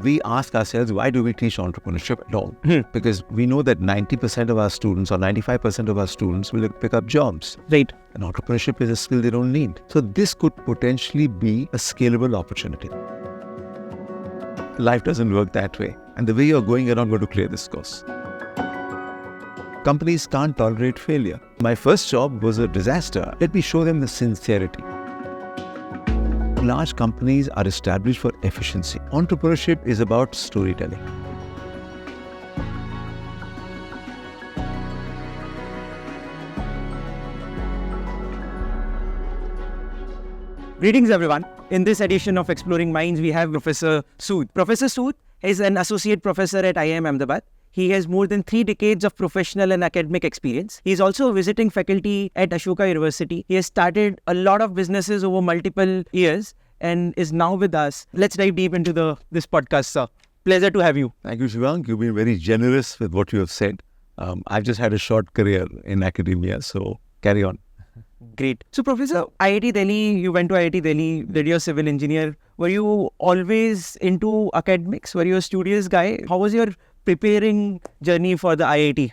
we ask ourselves, why do we teach entrepreneurship at all? Because we know that 90% of our students or 95% of our students will pick up jobs. Right. And entrepreneurship is a skill they don't need. So this could potentially be a scalable opportunity. Life doesn't work that way. And the way you're going, you're not going to clear this course. Companies can't tolerate failure. My first job was a disaster. Let me show them the sincerity. Large companies are established for efficiency. Entrepreneurship is about storytelling. Greetings everyone. In this edition of Exploring Minds, we have Professor Sud. Professor Sud is an associate professor at IIM Ahmedabad. He has more than 3 decades of professional and academic experience. He is also a visiting faculty at Ashoka University. He has started a lot of businesses over multiple years and is now with us. Let's dive deep into this podcast, sir. Pleasure to have you. Thank you, Shivang. You've been very generous with what you have said. I've just had a short career in academia, so carry on. Great. So, Professor, IIT Delhi, you went to IIT Delhi, did your civil engineer. Were you always into academics? Were you a studious guy? How was your preparing journey for the IIT?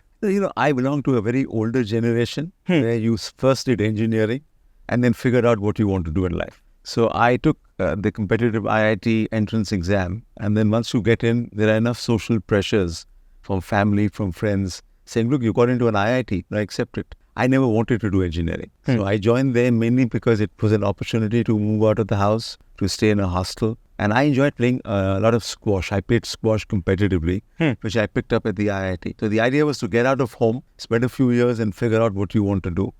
I belong to a very older generation where you first did engineering and then figured out what you want to do in life. So I took the competitive IIT entrance exam, and then once you get in, there are enough social pressures from family, from friends, saying, look, you got into an IIT, I accept it. I never wanted to do engineering. So I joined there mainly because it was an opportunity to move out of the house, to stay in a hostel. And I enjoyed playing a lot of squash. I played squash competitively, which I picked up at the IIT. So the idea was to get out of home, spend a few years and figure out what you want to do.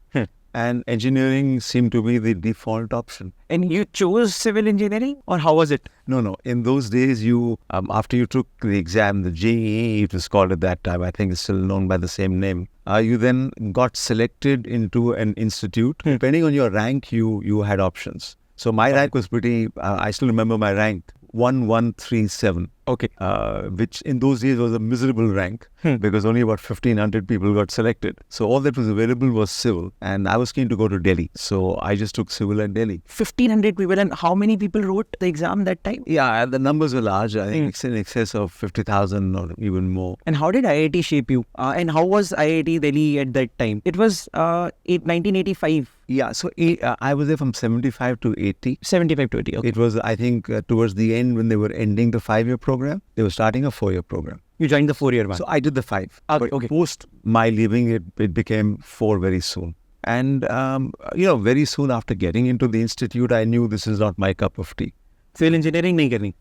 And engineering seemed to be the default option. And you chose civil engineering, or how was it? No. In those days, you after you took the exam, the JEE, it was called at that time, I think it's still known by the same name, you then got selected into an institute. Depending on your rank, you had options. So my rank was pretty, I still remember my rank, 1137. Okay. Which in those days was a miserable rank because only about 1,500 people got selected. So all that was available was civil, and I was keen to go to Delhi. So I just took civil at Delhi. 1,500 people, and how many people wrote the exam that time? Yeah, the numbers were large. I think it's in excess of 50,000 or even more. And how did IIT shape you? And how was IIT Delhi at that time? It was 1985. Yeah, so I was there from 75 to 80. 75 to 80, okay. It was, I think, towards the end when they were ending the 5-year program, they were starting a 4-year program. You joined the 4-year one? So I did the 5. Okay. Post my leaving, it became 4 very soon. And, very soon after getting into the institute, I knew this is not my cup of tea. Civil engineering nahi karni.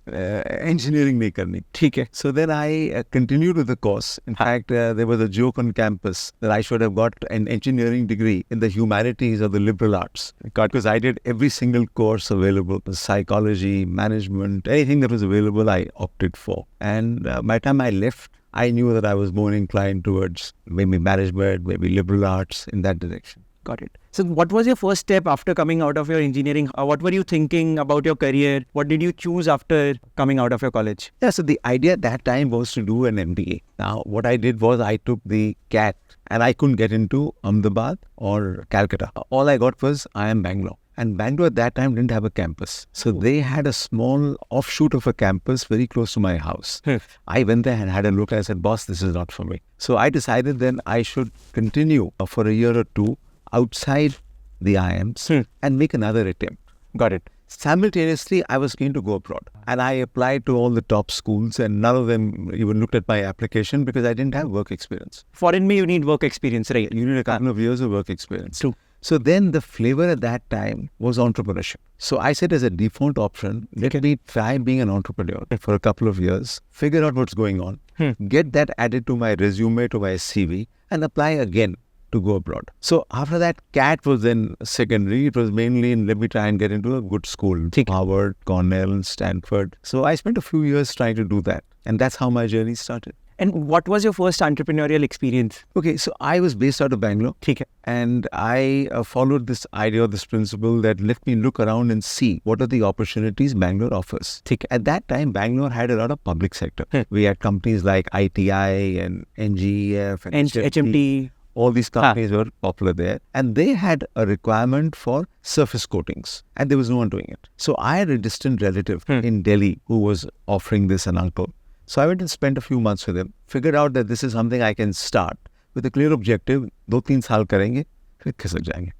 Engineering nahi karni. ठीक है. So then I continued with the course. In fact, there was a joke on campus that I should have got an engineering degree in the humanities or the liberal arts. Because I did every single course available, psychology, management, anything that was available, I opted for. And by the time I left, I knew that I was more inclined towards maybe management, maybe liberal arts, in that direction. Got it. So what was your first step after coming out of your engineering? What were you thinking about your career? What did you choose after coming out of your college? Yeah, so the idea at that time was to do an MBA. Now, what I did was I took the CAT and I couldn't get into Ahmedabad or Calcutta. All I got was IIM Bangalore. And Bangalore at that time didn't have a campus. So they had a small offshoot of a campus very close to my house. I went there and had a look. I said, boss, this is not for me. So I decided then I should continue for a year or two outside the IIMs and make another attempt. Got it. Simultaneously, I was keen to go abroad. And I applied to all the top schools, and none of them even looked at my application because I didn't have work experience. Foreign me, you need work experience, right? You need a couple of years of work experience. True. So then the flavor at that time was entrepreneurship. So I said as a default option, let me try being an entrepreneur for a couple of years, figure out what's going on, get that added to my resume, to my CV, and apply again to go abroad. So after that, CAT was then secondary. It was mainly in, let me try and get into a good school, Harvard, Cornell, Stanford. So I spent a few years trying to do that. And that's how my journey started. And what was your first entrepreneurial experience? Okay, so I was based out of Bangalore. And I followed this idea, this principle that let me look around and see what are the opportunities Bangalore offers. At that time, Bangalore had a lot of public sector. We had companies like ITI and NGEF and HMT. All these companies were popular there. And they had a requirement for surface coatings. And there was no one doing it. So I had a distant relative in Delhi who was offering this, an uncle. So I went and spent a few months with him, figured out that this is something I can start with a clear objective. 2-3 साल करेंगे, फिर खिसक जाएंगे.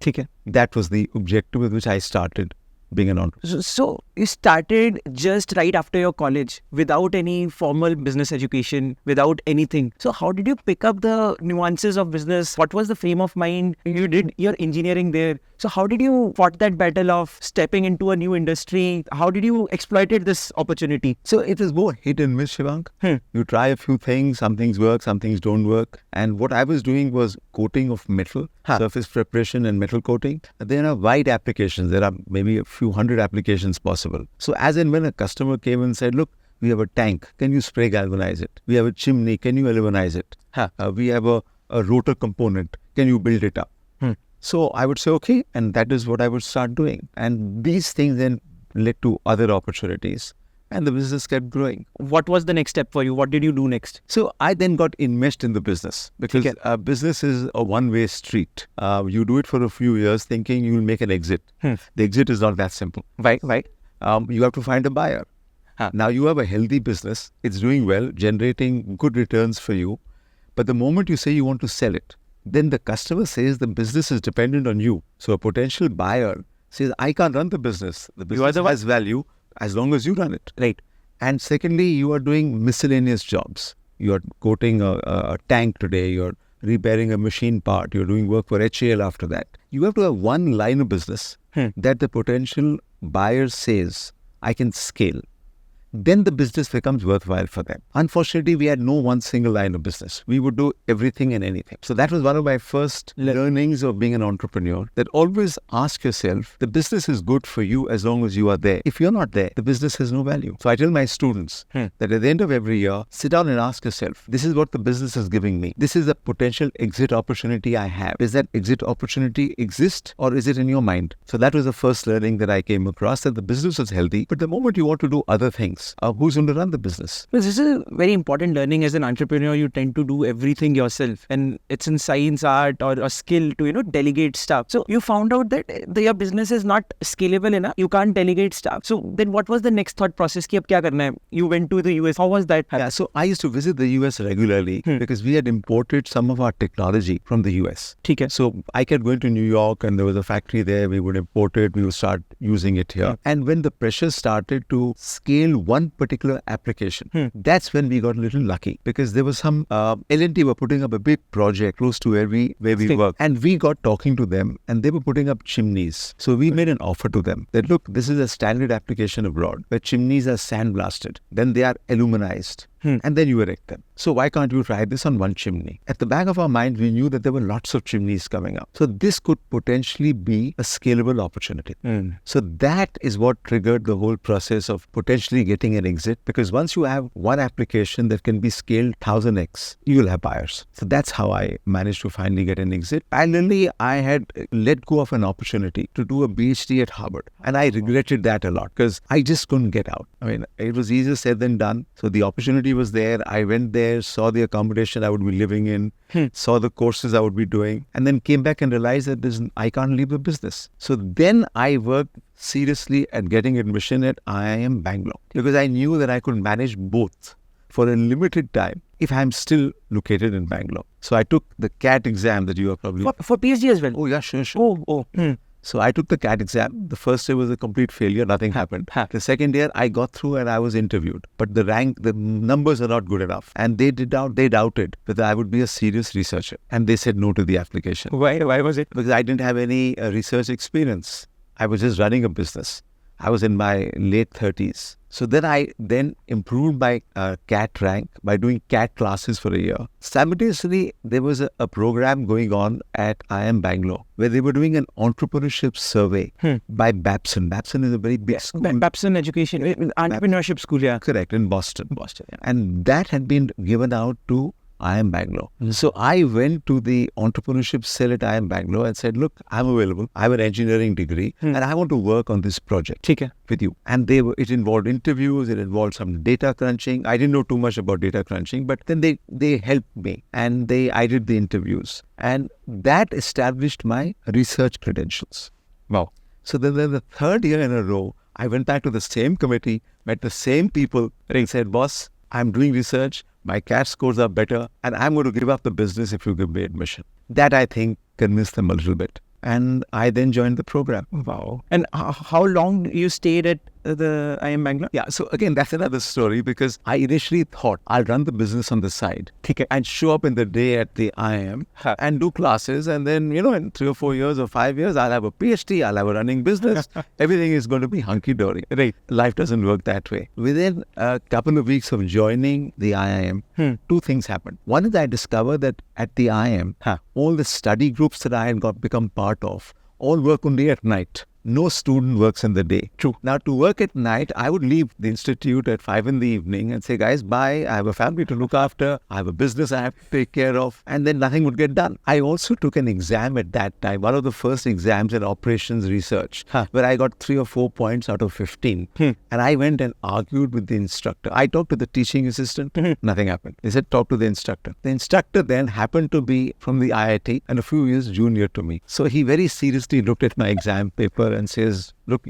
ठीक है. That was the objective with which I started being an entrepreneur. So you started just right after your college without any formal business education, without anything. So how did you pick up the nuances of business? What was the frame of mind? You did your engineering there. So how did you fought that battle of stepping into a new industry? How did you exploited this opportunity? So it was more hit and miss, Shivank. You try a few things, some things work, some things don't work. And what I was doing was coating of metal, surface preparation and metal coating. There are wide applications. There are maybe a few hundred applications possible. So as and when a customer came and said, look, we have a tank, can you spray galvanize it? We have a chimney, can you galvanize it? We have a rotor component, can you build it up? So I would say, okay, and that is what I would start doing. And these things then led to other opportunities. And the business kept growing. What was the next step for you? What did you do next? So I then got enmeshed in the business because business is a one-way street. You do it for a few years thinking you will make an exit. The exit is not that simple. Right. You have to find a buyer. Now you have a healthy business. It's doing well, generating good returns for you. But the moment you say you want to sell it, then the customer says the business is dependent on you. So a potential buyer says, I can't run the business. The business has value as long as you run it. Right. And secondly, you are doing miscellaneous jobs. You are coating a tank today. You're repairing a machine part. You're doing work for HAL after that. You have to have one line of business that the potential buyer says, I can scale. Then the business becomes worthwhile for them. Unfortunately, we had no one single line of business. We would do everything and anything. So that was one of my first learnings of being an entrepreneur, that always ask yourself, the business is good for you as long as you are there. If you're not there, the business has no value. So I tell my students that at the end of every year, sit down and ask yourself, this is what the business is giving me. This is a potential exit opportunity I have. Does that exit opportunity exist or is it in your mind? So that was the first learning that I came across, that the business is healthy, but the moment you want to do other things, who's going to run the business? This is a very important learning. As an entrepreneur, you tend to do everything yourself, and it's in science, art, or a skill to delegate stuff. So you found out that your business is not scalable enough. You can't delegate stuff. So then what was the next thought process? Ki ab kya karna hai? You went to the US. How was that? Yeah, so I used to visit the US regularly because we had imported some of our technology from the US. Okay. So I kept going to New York and there was a factory there. We would import it. We would start using it here. And when the pressure started to scale one particular application, that's when we got a little lucky because there was some L&T were putting up a big project close to where we work, and we got talking to them and they were putting up chimneys. So we made an offer to them that, look, this is a standard application abroad where chimneys are sandblasted, then they are aluminized. And then you erect them. So why can't you try this on one chimney? At the back of our mind, we knew that there were lots of chimneys coming up. So this could potentially be a scalable opportunity. So that is what triggered the whole process of potentially getting an exit, because once you have one application that can be scaled 1000x, you will have buyers. So that's how I managed to finally get an exit. Parallelly, I had let go of an opportunity to do a PhD at Harvard. And I regretted that a lot because I just couldn't get out. I mean, it was easier said than done. So the opportunity was there. I went there, saw the accommodation I would be living in, saw the courses I would be doing, and then came back and realized that I can't leave the business. So then I worked seriously at getting admission at IIM Bangalore because I knew that I could manage both for a limited time if I'm still located in Bangalore. So I took the CAT exam that you are probably... For PhD as well? Oh, yeah, sure. So I took the CAT exam. The first year was a complete failure. Nothing happened. The second year, I got through and I was interviewed. But the numbers are not good enough. And they doubted whether I would be a serious researcher. And they said no to the application. Why was it? Because I didn't have any research experience. I was just running a business. I was in my late 30s. So then I improved my CAT rank by doing CAT classes for a year. Simultaneously, there was a program going on at IIM Bangalore where they were doing an entrepreneurship survey by Babson. Babson is a very big school. Babson Education, Entrepreneurship School, yeah. Correct, in Boston. Yeah. And that had been given out to IIM Bangalore. So I went to the entrepreneurship cell at IIM Bangalore and said, look, I'm available. I have an engineering degree and I want to work on this project with you. And it involved interviews, it involved some data crunching. I didn't know too much about data crunching, but then they helped me and I did the interviews. And that established my research credentials. Wow. So then the third year in a row, I went back to the same committee, met the same people, and said, boss, I'm doing research, my CAT scores are better, and I'm going to give up the business if you give me admission. That, I think, convinced them a little bit. And I then joined the program. Wow. And how long you stayed at the IIM Bangalore? Yeah, so again, that's another story because I initially thought I'll run the business on the side and show up in the day at the IIM and do classes. And then, in 3 or 4 years or 5 years, I'll have a PhD, I'll have a running business. Everything is going to be hunky-dory. Right. Life doesn't work that way. Within a couple of weeks of joining the IIM, 2 things happened. One is I discovered that at the IIM, all the study groups that I had become part of all work only at night. No student works in the day. True. Now, to work at night, I would leave the institute at 5 in the evening and say, guys, bye. I have a family to look after. I have a business I have to take care of. And then nothing would get done. I also took an exam at that time, one of the first exams in operations research, where I got 3 or 4 points out of 15. And I went and argued with the instructor. I talked to the teaching assistant. Nothing happened. They said, talk to the instructor. The instructor then happened to be from the IIT and a few years junior to me. So he very seriously looked at my exam paper and says, look,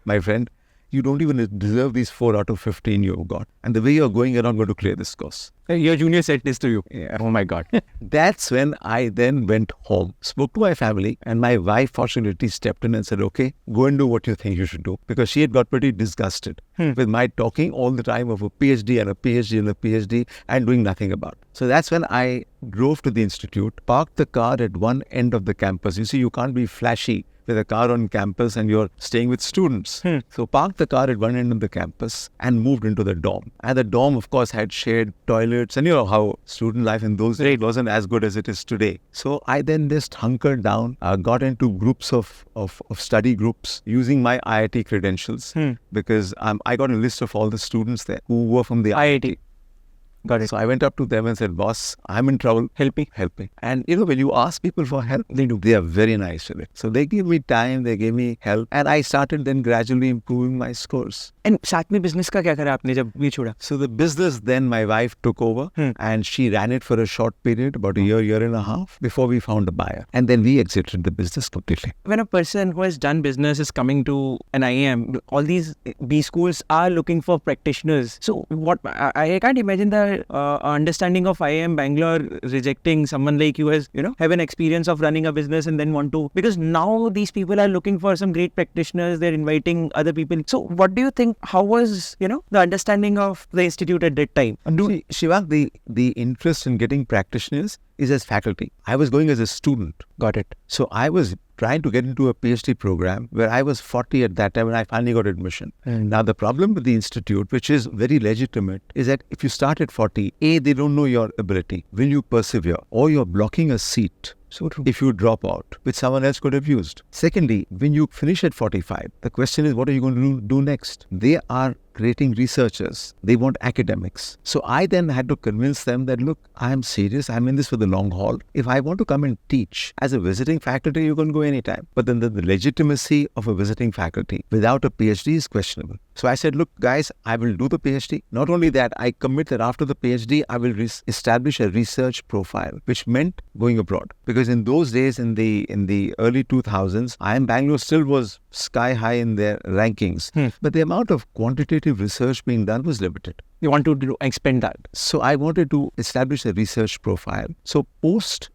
my friend, you don't even deserve these 4 out of 15 you've got. And the way you're going, you're not going to clear this course. Your junior said this to you. Yeah. Oh my God. That's when I then went home, spoke to my family, and my wife fortunately stepped in and said, okay, go and do what you think you should do. Because she had got pretty disgusted with my talking all the time of a PhD and a PhD and a PhD and doing nothing about it. So that's when I drove to the institute, parked the car at one end of the campus. You see, you can't be flashy with a car on campus and you're staying with students. So parked the car at one end of the campus and moved into the dorm. And the dorm, of course, had shared toilets. And you know how student life in those days wasn't as good as it is today. So I then just hunkered down, got into groups of study groups using my IIT credentials because I got a list of all the students there who were from the IIT. Got it. So I went up to them and said, boss, I'm in trouble. Help me. And when you ask people for help, they are very nice with it. So they gave me time, they gave me help. And I started then gradually improving my scores. And साथ में business का क्या करा आपने जब ये छोड़ा? So the business then my wife took over and she ran it for a short period, about a year and a half before we found a buyer. And then we exited the business completely. When a person who has done business is coming to an IIM, all these B schools are looking for practitioners. So what I can't imagine the understanding of IIM Bangalore rejecting someone like you as, have an experience of running a business and then want to, because now these people are looking for some great practitioners, they're inviting other people. So what do you think, how was, the understanding of the institute at that time? See, Shiva, the interest in getting practitioners is as faculty. I was going as a student. Got it. So I was trying to get into a PhD program where I was 40 at that time and I finally got admission. Now the problem with the institute, which is very legitimate, is that if you start at 40, A, they don't know your ability. Will you persevere? Or you're blocking a seat. So true. If you drop out, which someone else could have used. Secondly, when you finish at 45, the question is, what are you going to do next? They are creating researchers. They want academics. So I then had to convince them that, look, I am serious. I'm in this for the long haul. If I want to come and teach as a visiting faculty, you can go anytime. But then the legitimacy of a visiting faculty without a PhD is questionable. So I said, look, guys, I will do the PhD. Not only that, I commit that after the PhD, I will establish a research profile, which meant going abroad. Because in those days, in the early 2000s, IIM Bangalore still was sky high in their rankings. But the amount of quantitative research being done was limited. You want to expand that. So I wanted to establish a research profile. So post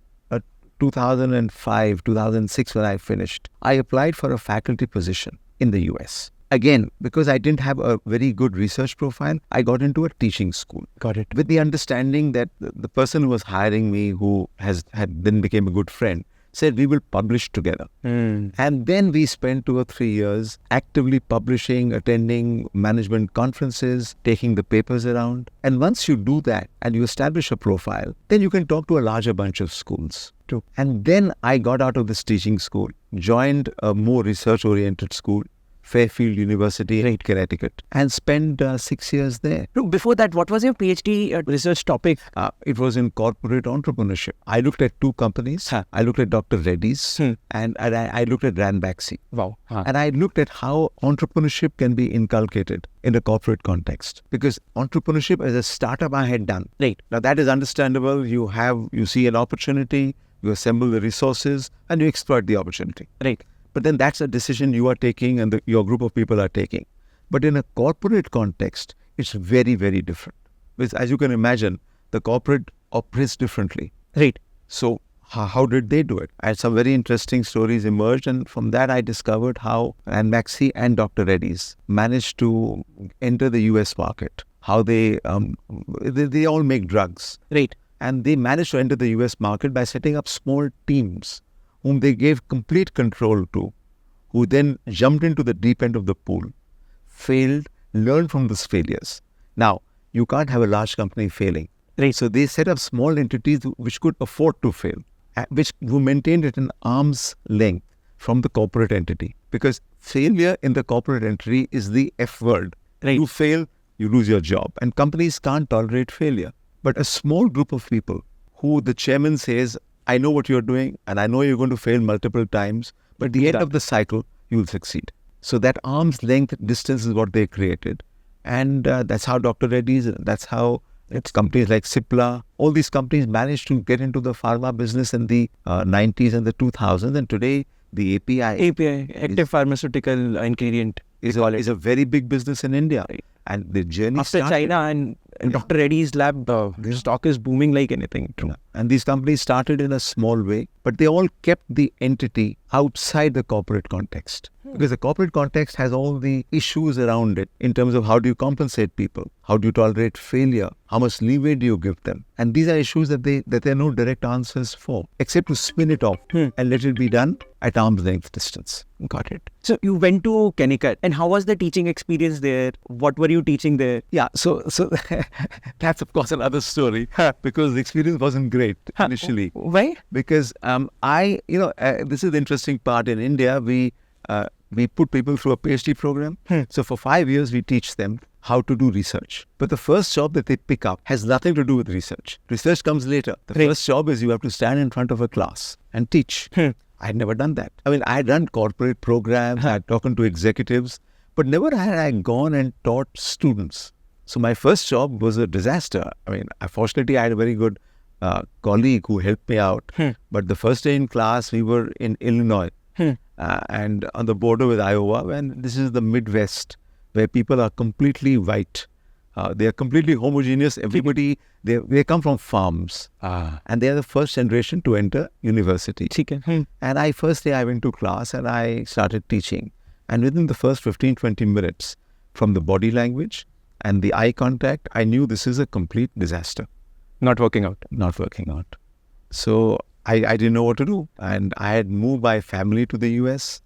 2005, 2006, when I finished, I applied for a faculty position in the US. Again, because I didn't have a very good research profile, I got into a teaching school. Got it. With the understanding that the person who was hiring me, who then became a good friend, said we will publish together. And then we spent 2 or 3 years actively publishing, attending management conferences, taking the papers around. And once you do that and you establish a profile, then you can talk to a larger bunch of schools. True. And then I got out of this teaching school, joined a more research-oriented school, Fairfield University in Connecticut, and spent 6 years there. Look, before that, what was your PhD research topic? It was in corporate entrepreneurship. I looked at 2 companies. I looked at Dr. Reddy's and I looked at Ranbaxy. Wow. And I looked at how entrepreneurship can be inculcated in a corporate context. Because entrepreneurship as a startup I had done. Right. Now that is understandable. You see an opportunity, you assemble the resources, and you exploit the opportunity. Right. But then that's a decision you are taking and your group of people are taking. But in a corporate context, it's very, very different. Because as you can imagine, the corporate operates differently. Right. So how did they do it? And some very interesting stories emerged, and from that I discovered how Ranbaxy and Dr. Reddy's managed to enter the US market. How they all make drugs. Right. And they managed to enter the US market by setting up small teams whom they gave complete control to, who then jumped into the deep end of the pool, failed, learned from those failures. Now, you can't have a large company failing. Right. So they set up small entities which could afford to fail, who maintained it an arm's length from the corporate entity. Because failure in the corporate entity is the F word. Right. You fail, you lose your job. And companies can't tolerate failure. But a small group of people who the chairman says, I know what you're doing and I know you're going to fail multiple times, but at the end of the cycle, you'll succeed. So that arm's length distance is what they created. And that's how Dr. Reddy's, that's how it's companies like Cipla, all these companies managed to get into the pharma business in the 90s and the 2000s. And today, the API, active pharmaceutical ingredient, is a very big business in India. Right. And the journey after China and Dr. Reddy's lab, the stock is booming like anything. Yeah. And these companies started in a small way, but they all kept the entity outside the corporate context. Because the corporate context has all the issues around it in terms of how do you compensate people? How do you tolerate failure? How much leeway do you give them? And these are issues that there are no direct answers for, except to spin it off and let it be done at arm's length distance. Got it. So you went to Connecticut, and how was the teaching experience there? What were you teaching there? Yeah, so that's of course another story because the experience wasn't great initially. Why? Because this is the interesting part in India. We put people through a PhD program. So for 5 years, we teach them how to do research. But the first job that they pick up has nothing to do with research. Research comes later. The first job is you have to stand in front of a class and teach. I had never done that. I mean, I had done corporate programs, I had talked to executives, but never had I gone and taught students. So my first job was a disaster. I mean, fortunately, I had a very good colleague who helped me out. But the first day in class, we were in Illinois and on the border with Iowa. And this is the Midwest, where people are completely white. They are completely homogeneous. Everybody, they come from farms. And they are the first generation to enter university. And first day I went to class and I started teaching. And within the first 15-20 minutes, from the body language and the eye contact, I knew this is a complete disaster. Not working out. So I didn't know what to do. And I had moved my family to the US.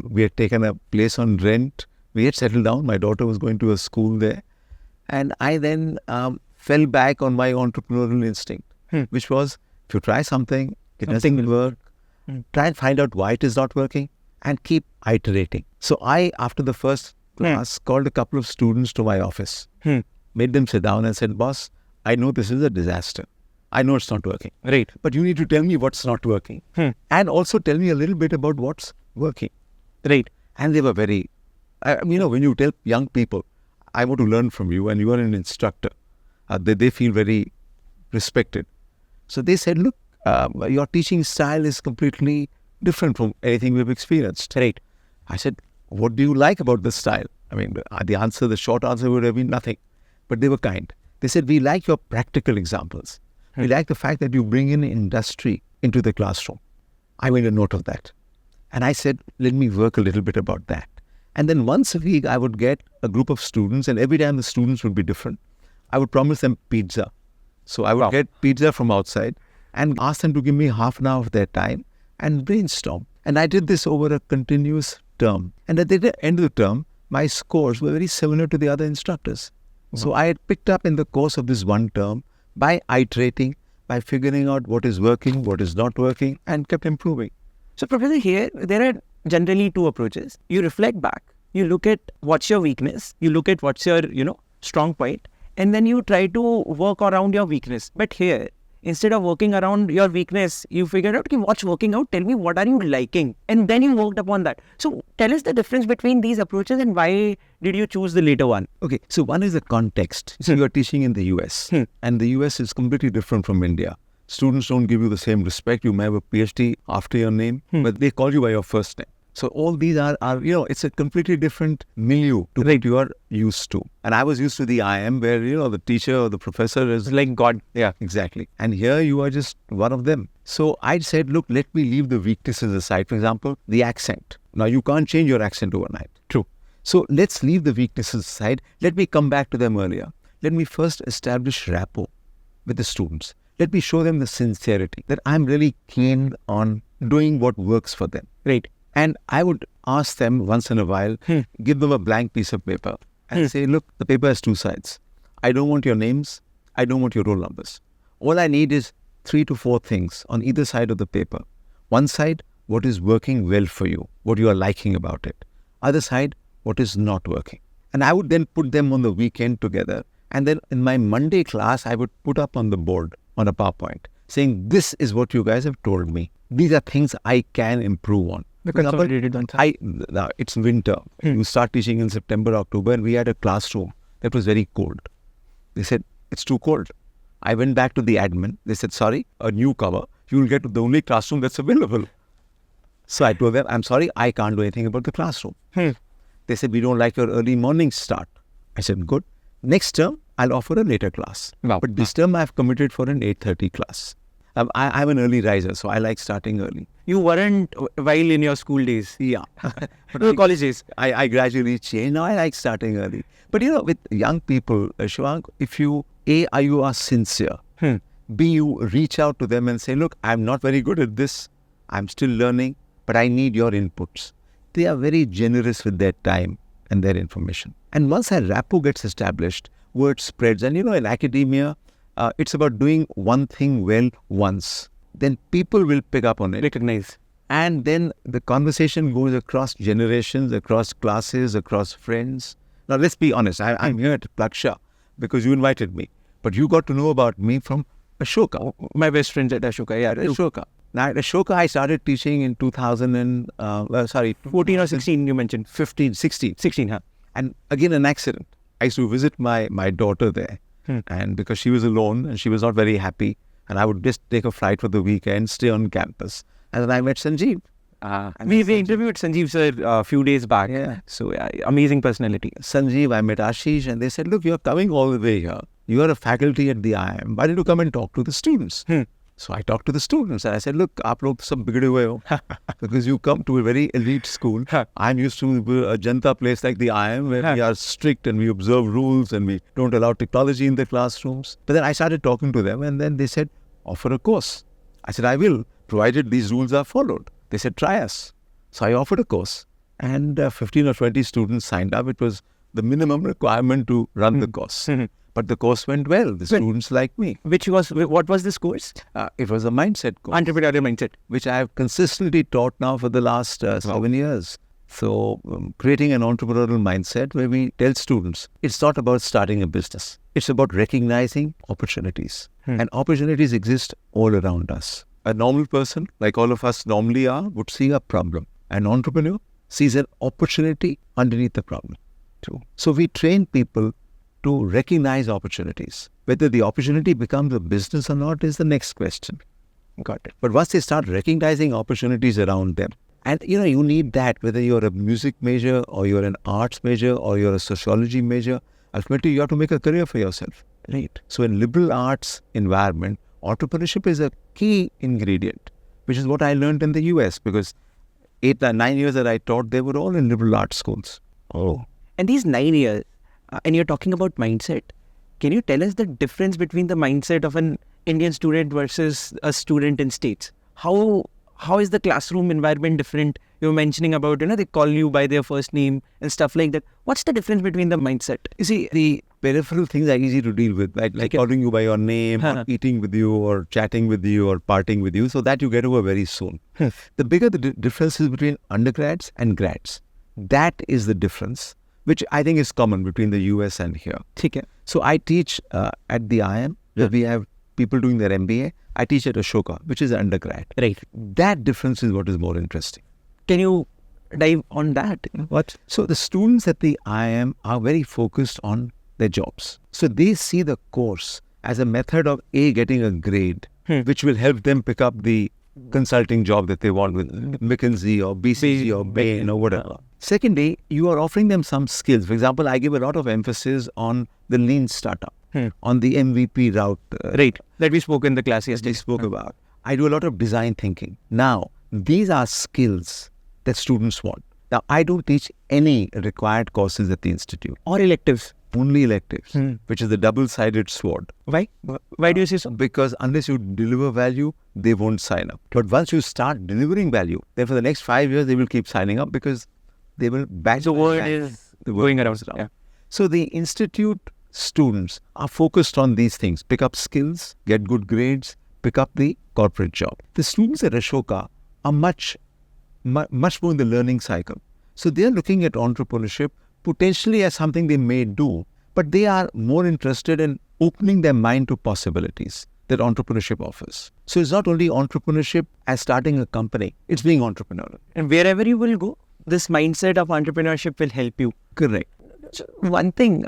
We had taken a place on rent. We had settled down. My daughter was going to a school there. And I then fell back on my entrepreneurial instinct, which was, if you try something, it doesn't work, try and find out why it is not working and keep iterating. So I, after the first class, called a couple of students to my office, made them sit down and said, boss, I know this is a disaster. I know it's not working. Right. But you need to tell me what's not working. And also tell me a little bit about what's working. Right. And they were very, when you tell young people, I want to learn from you and you are an instructor, they feel very respected. So they said, look, your teaching style is completely different from anything we've experienced. Right. I said, what do you like about this style? I mean, the short answer would have been nothing. But they were kind. They said, we like your practical examples. We like the fact that you bring in industry into the classroom. I made a note of that. And I said, let me work a little bit about that. And then once a week, I would get a group of students, and every time the students would be different. I would promise them pizza. So I would get pizza from outside and ask them to give me half an hour of their time and brainstorm. And I did this over a continuous term. And at the end of the term, my scores were very similar to the other instructors. So I had picked up in the course of this one term by iterating, by figuring out what is working, what is not working, and kept improving. So, Professor, here there are generally two approaches. You reflect back You look at what's your weakness, you look at what's your, strong point, and then you try to work around your weakness. But here, instead of working around your weakness, you figured out, okay, what's working out? Tell me, what are you liking? And then you worked upon that. So tell us the difference between these approaches and why did you choose the later one? Okay, so one is the context. So you are teaching in the US, and the US is completely different from India. Students don't give you the same respect. You may have a PhD after your name, but they call you by your first name. So all these are it's a completely different milieu to what you are used to. And I was used to the IIM where, the teacher or the professor is Like God. Yeah, exactly. And here you are just one of them. So I said, look, let me leave the weaknesses aside. For example, the accent. Now, you can't change your accent overnight. True. So let's leave the weaknesses aside. Let me come back to them earlier. Let me first establish rapport with the students. Let me show them the sincerity that I'm really keen on doing what works for them. Right. And I would ask them once in a while, give them a blank piece of paper and say, look, the paper has two sides. I don't want your names. I don't want your roll numbers. All I need is 3 to 4 things on either side of the paper. One side, what is working well for you, what you are liking about it. Other side, what is not working. And I would then put them on the weekend together. And then in my Monday class, I would put up on the board on a PowerPoint saying, this is what you guys have told me. These are things I can improve on. The consolidated answer. It's winter. You start teaching in September, October, and we had a classroom that was very cold. They said, it's too cold. I went back to the admin. They said, sorry, a new cover. You will get to the only classroom that's available. So I told them, I'm sorry, I can't do anything about the classroom. They said, we don't like your early morning start. I said, good. Next term, I'll offer a later class. Wow. But this term, I've committed for an 8:30 class. I'm an early riser, so I like starting early. You weren't while in your school days. Yeah. Your college days. I gradually changed. Now I like starting early. But with young people, Shivank, if you, A, you are sincere. B, you reach out to them and say, look, I'm not very good at this. I'm still learning, but I need your inputs. They are very generous with their time and their information. And once that rapport gets established, word spreads. And in academia, it's about doing one thing well once. Then people will pick up on it. Recognize. And then the conversation goes across generations, across classes, across friends. Now, let's be honest. I'm here at Plaksha because you invited me. But you got to know about me from Ashoka. My best friends at Ashoka. Yeah, Ashoka. Now, at Ashoka, I started teaching in 14 or 16, you mentioned. 16. 16, huh? And again, an accident. I used to visit my daughter there. And because she was alone and she was not very happy, and I would just take a flight for the weekend, stay on campus. And then I met Sanjeev. We interviewed Sanjeev sir a few days back. Yeah. So, amazing personality. Sanjeev, I met Ashish, and they said, look, you're coming all the way here. You are a faculty at the IIM. Why don't you come and talk to the students? So I talked to the students and I said, look, aap log sab bigde hue ho. Because you come to a very elite school. I'm used to a Janta place like the IIM where we are strict and we observe rules and we don't allow technology in the classrooms. But then I started talking to them and then they said, offer a course. I said, I will, provided these rules are followed. They said, try us. So I offered a course and 15 or 20 students signed up. It was the minimum requirement to run the course. But the course went well. The students liked me. What was this course? It was a mindset course. Entrepreneurial mindset. Which I have consistently taught now for the last 7 years. So creating an entrepreneurial mindset where we tell students, it's not about starting a business. It's about recognizing opportunities. And opportunities exist all around us. A normal person, like all of us normally are, would see a problem. An entrepreneur sees an opportunity underneath the problem too. So we train people to recognize opportunities. Whether the opportunity becomes a business or not is the next question. Got it. But once they start recognizing opportunities around them, and you need that, whether you're a music major or you're an arts major or you're a sociology major, ultimately you have to make a career for yourself. Right. So in liberal arts environment, entrepreneurship is a key ingredient, which is what I learned in the US because 9 years that I taught, they were all in liberal arts schools. Oh. And these 9 years, and you're talking about mindset. Can you tell us the difference between the mindset of an Indian student versus a student in States? How is the classroom environment different? You were mentioning about, they call you by their first name and stuff like that. What's the difference between the mindset? You see, the peripheral things are easy to deal with, like calling you by your name, or eating with you, or chatting with you, or partying with you, so that you get over very soon. The bigger the difference is between undergrads and grads. That is the difference, which I think is common between the US and here. Okay. So I teach at the IIM, where we have people doing their MBA. I teach at Ashoka, which is undergrad. Right. That difference is what is more interesting. Can you dive on that? What? So the students at the IIM are very focused on their jobs. So they see the course as a method of getting a grade, which will help them pick up the consulting job that they want with McKinsey or BCG or Bain or whatever. Secondly, you are offering them some skills. For example, I give a lot of emphasis on the lean startup, on the MVP route. Right. That we spoke in the class Yes, they spoke about. I do a lot of design thinking. Now, these are skills that students want. Now, I don't teach any required courses at the institute. Or electives. Only electives, which is the double-sided sword. Why? Why do you say so? Because unless you deliver value, they won't sign up. But once you start delivering value, then for the next 5 years, they will keep signing up because they will back. The word is going around. Yeah. So the institute students are focused on these things. Pick up skills, get good grades, pick up the corporate job. The students at Ashoka are much more in the learning cycle. So they are looking at entrepreneurship potentially as something they may do, but they are more interested in opening their mind to possibilities that entrepreneurship offers. So it's not only entrepreneurship as starting a company, it's being entrepreneurial. And wherever you will go, this mindset of entrepreneurship will help you. Correct. So one thing,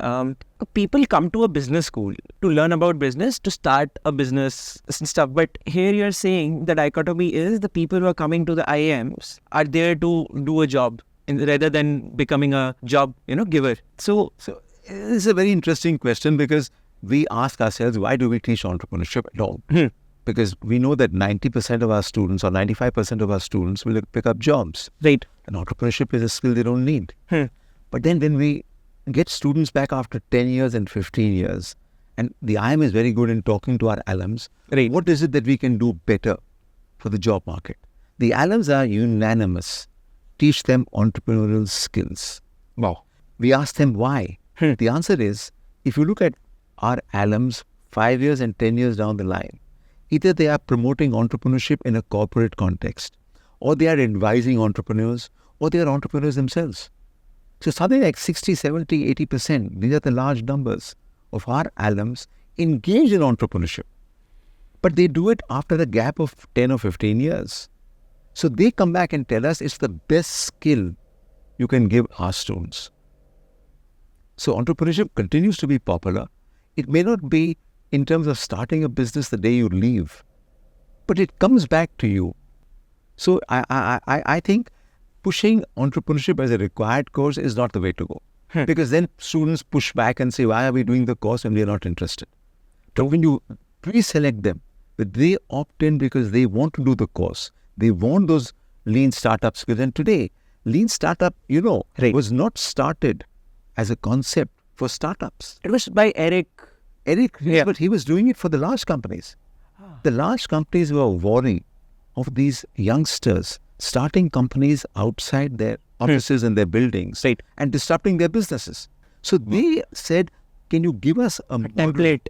people come to a business school to learn about business, to start a business and stuff. But here you're saying the dichotomy is the people who are coming to the IIMs are there to do a job rather than becoming a job, giver. So it's a very interesting question because we ask ourselves, why do we teach entrepreneurship at all? Because we know that 90% of our students or 95% of our students will pick up jobs. Right. And entrepreneurship is a skill they don't need. But then when we get students back after 10 years and 15 years, and the IIM is very good in talking to our alums, right, what is it that we can do better for the job market? The alums are unanimous. Teach them entrepreneurial skills. Wow. We ask them why. The answer is, if you look at our alums 5 years and 10 years down the line, either they are promoting entrepreneurship in a corporate context, or they are advising entrepreneurs, or they are entrepreneurs themselves. So something like 60, 70, 80%, these are the large numbers of our alums engage in entrepreneurship. But they do it after a gap of 10 or 15 years. So they come back and tell us it's the best skill you can give our students. So entrepreneurship continues to be popular. It may not be in terms of starting a business the day you leave, but it comes back to you. So I think pushing entrepreneurship as a required course is not the way to go. Because then students push back and say, why are we doing the course when we are not interested? So when you pre-select them, but they opt in because they want to do the course. They want those lean startup skills. And today, lean startup, was not started as a concept for startups. It was by Eric. Yeah. But he was doing it for the large companies. The large companies were wary of these youngsters starting companies outside their offices and their buildings, right, and disrupting their businesses. So they said, can you give us a template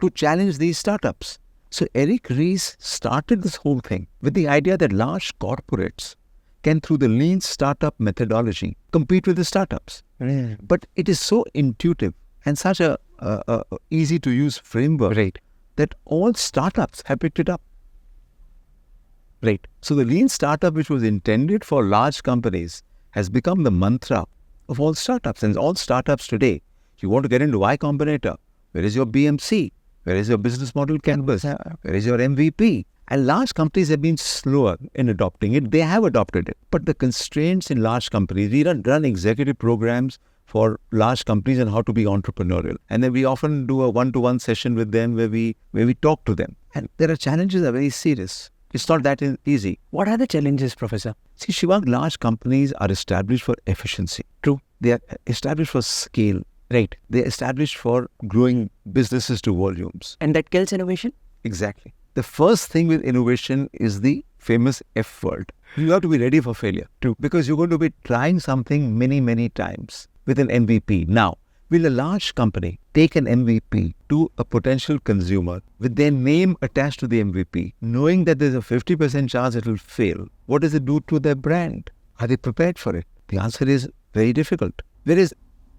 to challenge these startups? So Eric Ries started this whole thing with the idea that large corporates can, through the lean startup methodology, compete with the startups. But it is so intuitive and such a easy to use framework, right, that all startups have picked it up. Right. So the lean startup, which was intended for large companies, has become the mantra of all startups. And all startups today, you want to get into Y Combinator, where is your BMC? Where is your business model canvas? Where is your MVP? And large companies have been slower in adopting it. They have adopted it. But the constraints in large companies, we run executive programs for large companies on how to be entrepreneurial. And then we often do a one-to-one session with them where we talk to them. And there are challenges that are very serious. It's not that easy. What are the challenges, Professor? See, Shivang, large companies are established for efficiency. True. They are established for scale. Right. They're established for growing businesses to volumes. And that kills innovation? Exactly. The first thing with innovation is the famous F word. You have to be ready for failure. True. Because you're going to be trying something many, many times with an MVP. Now, will a large company take an MVP to a potential consumer with their name attached to the MVP, knowing that there's a 50% chance it will fail? What does it do to their brand? Are they prepared for it? The answer is very difficult. Whereas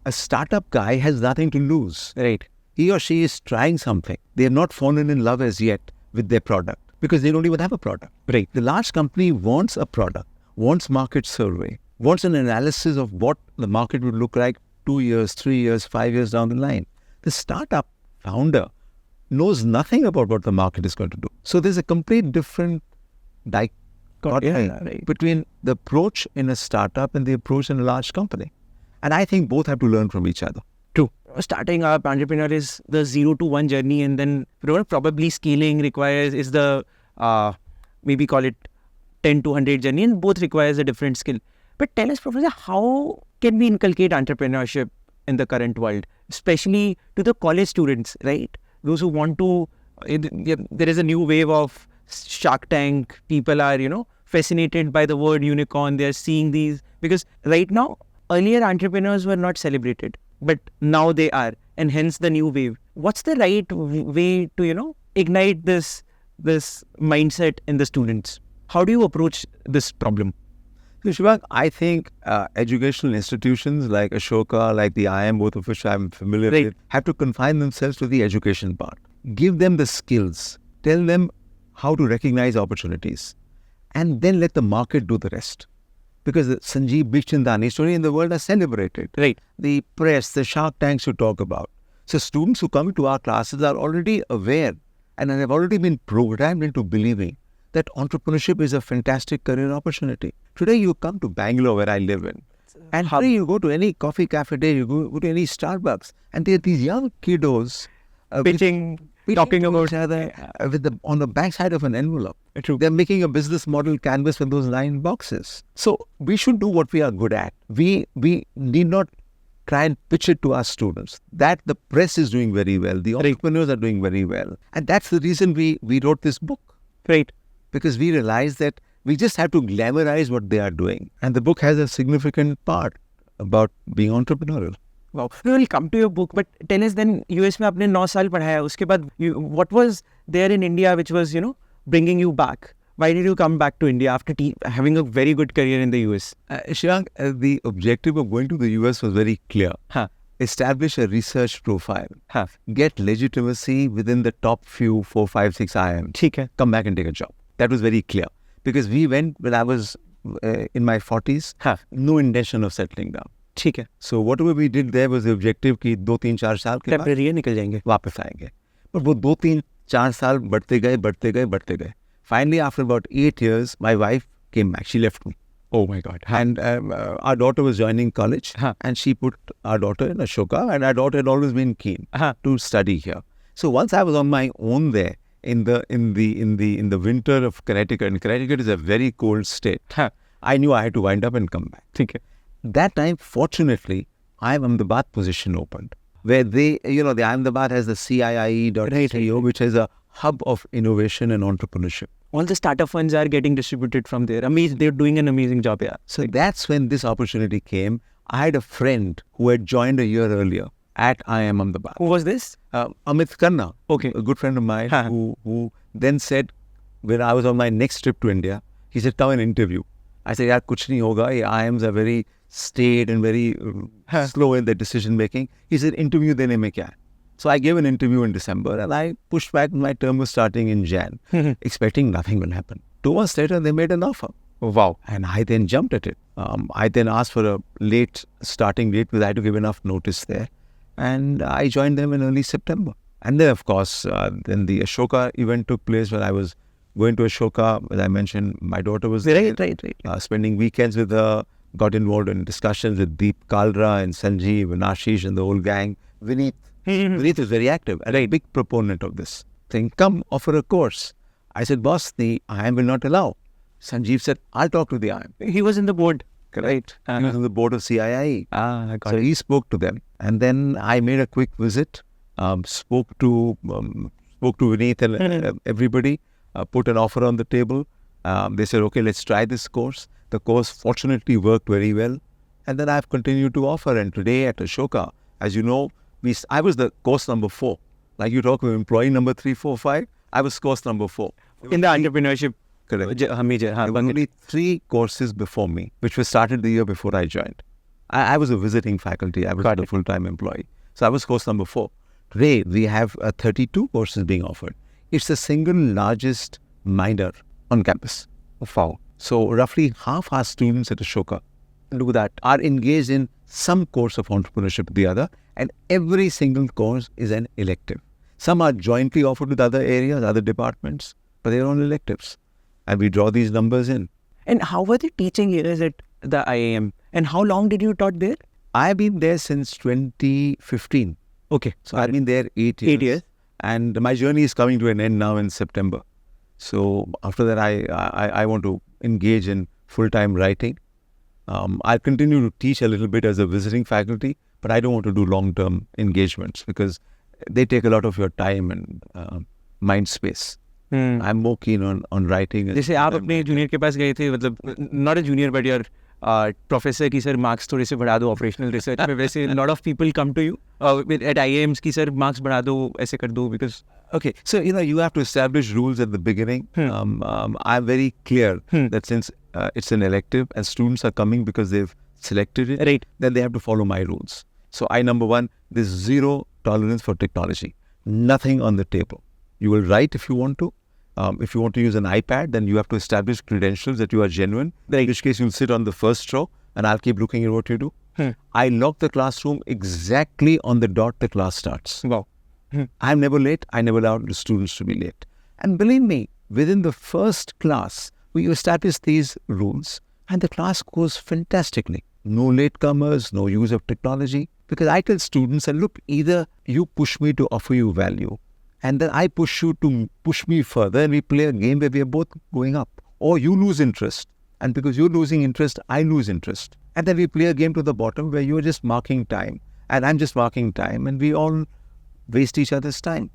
a startup guy has nothing to lose. Right. He or she is trying something. They have not fallen in love as yet with their product because they don't even have a product. Right. The large company wants a product, wants market survey, wants an analysis of what the market would look like 2 years, 3 years, 5 years down the line. The startup founder knows nothing about what the market is going to do. So there's a complete different dichotomy between the approach in a startup and the approach in a large company. And I think both have to learn from each other. True. Starting up, entrepreneur is the 0 to 1 journey, and then probably scaling is the maybe call it 10 to 100 journey, and both requires a different skill. But tell us, Professor, how can we inculcate entrepreneurship in the current world, especially to the college students, right? Those who want to, there is a new wave of Shark Tank. People are, fascinated by the word unicorn. They are seeing these because right now, earlier entrepreneurs were not celebrated, but now they are, and hence the new wave. What's the right way to, ignite this mindset in the students? How do you approach this problem? So, Shivang, I think educational institutions like Ashoka, like the IIM, both of which I'm familiar with, have to confine themselves to the education part. Give them the skills. Tell them how to recognize opportunities. And then let the market do the rest. Because the Sanjeev Bikhchandani story in the world are celebrated. Right. The press, the Shark Tanks you talk about. So students who come into our classes are already aware and have already been programmed into believing that entrepreneurship is a fantastic career opportunity. Today you come to Bangalore, where I live in, and today you go to any coffee cafe day, you go to any Starbucks, and there are these young kiddos pitching, talking about each other on the backside of an envelope. True. They're making a business model canvas with those 9 boxes. So we should do what we are good at. We need not try and pitch it to our students. That the press is doing very well. The entrepreneurs are doing very well. And that's the reason we wrote this book. Right. Because we realized that we just have to glamorize what they are doing. And the book has a significant part about being entrepreneurial. Wow. We will come to your book, but tell us then, US में आपने 9 साल पढ़ाया, उसके बाद what was there in India which was, bringing you back? Why did you come back to India after having a very good career in the US? Shivang, the objective of going to the US was very clear. Establish a research profile. Get legitimacy within the top few 4, 5, 6 IIMs. Come back and take a job. That was very clear. Because we went when I was in my 40s, no intention of settling down. So whatever we did there was the objective कि 2-3-4 साल के बाद निकल जाएंगे, वापस आएंगे. But वो 2-3-4 साल बढ़ते गए. Finally, after about 8 years, my wife came back. She left me. Oh my God. And our daughter was joining college, and she put our daughter in Ashoka, and our daughter had always been keen to study here. So once I was on my own there in the winter of Connecticut, and Connecticut is a very cold state, I knew I had to wind up and come back. That time, fortunately, IIM Ahmedabad position opened, where the IIM Ahmedabad has the CIIE.co, which is a hub of innovation and entrepreneurship. All the startup funds are getting distributed from there. Amazing. They're doing an amazing job. Yeah. So that's when this opportunity came. I had a friend who had joined a year earlier at IIM Ahmedabad. Who was this? Amit Khanna, okay, a good friend of mine, who then said, when I was on my next trip to India, he said, come and interview. I said, yaar, kuch nahi hoga. IIMs are very staid and very slow in their decision making. He said, interview dene mein kya hai? So I gave an interview in December, and I pushed back. My term was starting in Jan, expecting nothing will happen. 2 months later, they made an offer. Wow. And I then jumped at it. I then asked for a late starting date because I had to give enough notice there. And I joined them in early September. And then, of course, then the Ashoka event took place when I was going to Ashoka. As I mentioned, my daughter was right. Spending weekends with her, got involved in discussions with Deep Kalra and Sanjeev and Ashish and the whole gang. Vineet is very active and a big proponent of this thing. Come, offer a course. I said, boss, the IIM will not allow. Sanjeev said, I'll talk to the IIM. He was in the board. Correct. He was on the board of CIIE. So he spoke to them. And then I made a quick visit, spoke to Vineet and everybody, put an offer on the table. They said, okay, let's try this course. The course fortunately worked very well. And then I've continued to offer. And today at Ashoka, as you know, I was the course number 4. Like you talk about employee number 3, 4, 5. I was course number 4. In the entrepreneurship Correct. Major. There were only 3 courses before me, which were started the year before I joined. I was a visiting faculty. I was not a full-time employee. So I was course number 4. Today, we have 32 courses being offered. It's the single largest minor on campus. Wow. So roughly half our students at Ashoka Do that. are engaged in some course of entrepreneurship or the other, and every single course is an elective. Some are jointly offered with other areas, other departments, but they're all electives. And we draw these numbers in. And how were the teaching years at the IIM? And how long did you taught there? I've been there since 2015. Okay. So I've been there 8 years. 8 years. And my journey is coming to an end now in September. So after that, I want to engage in full-time writing. I'll continue to teach a little bit as a visiting faculty, but I don't want to do long-term engagements because they take a lot of your time and mind space. I'm more keen on writing. जैसे आप अपने junior के पास गए थे, मतलब not a junior but your professor की sir marks थोड़े से बढ़ा दो ऑपरेशनल रिसर्च में, वैसे lot of people come to you at IIMs की सर मार्क्स बढ़ा दो, ऐसे कर दो, because Okay, so you have to establish rules at the beginning. I'm very clear that since it's an elective and students are coming because they've selected it, Right. then they have to follow my rules. So number 1, there's zero tolerance for technology. Nothing on the table. You will write if you want to. If you want to use an iPad, then you have to establish credentials that you are genuine. In which case, you'll sit on the first row and I'll keep looking at what you do. I lock the classroom exactly on the dot the class starts. Wow. I'm never late. I never allow the students to be late. And believe me, within the first class, we establish these rules and the class goes fantastically. No latecomers, no use of technology. Because I tell students, and look, either you push me to offer you value and then I push you to push me further and we play a game where we are both going up. Or you lose interest. And because you're losing interest, I lose interest. And then we play a game to the bottom where you're just marking time and I'm just marking time and we all waste each other's time.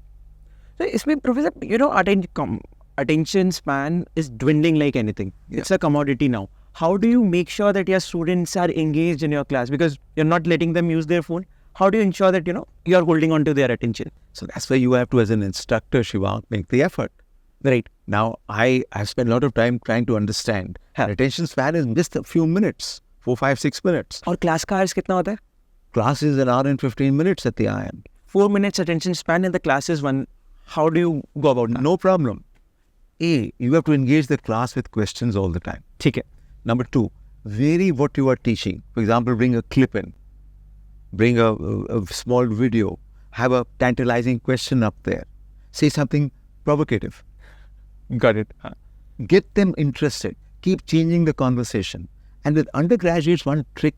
So इसमें professor attention span is dwindling like anything. It's a commodity now. How do you make sure that your students are engaged in your class? Because you're not letting them use their phone. How do you ensure that, you're holding on to their attention? So that's where you have to, as an instructor, Shivang, make the effort. Right. Now, I've spent a lot of time trying to understand. Attention span is just a few minutes, 4, 5, 6 minutes. और class का hours कितना होता है? Class is 1 hour and 15 minutes at the IIM. 4 minutes attention span and the class is 1. How do you go about that? No problem. A, you have to engage the class with questions all the time. ठीक है. Number 2, vary what you are teaching. For example, bring a clip in. Bring a small video. Have a tantalizing question up there. Say something provocative. Got it. Get them interested. Keep changing the conversation. And with undergraduates, one trick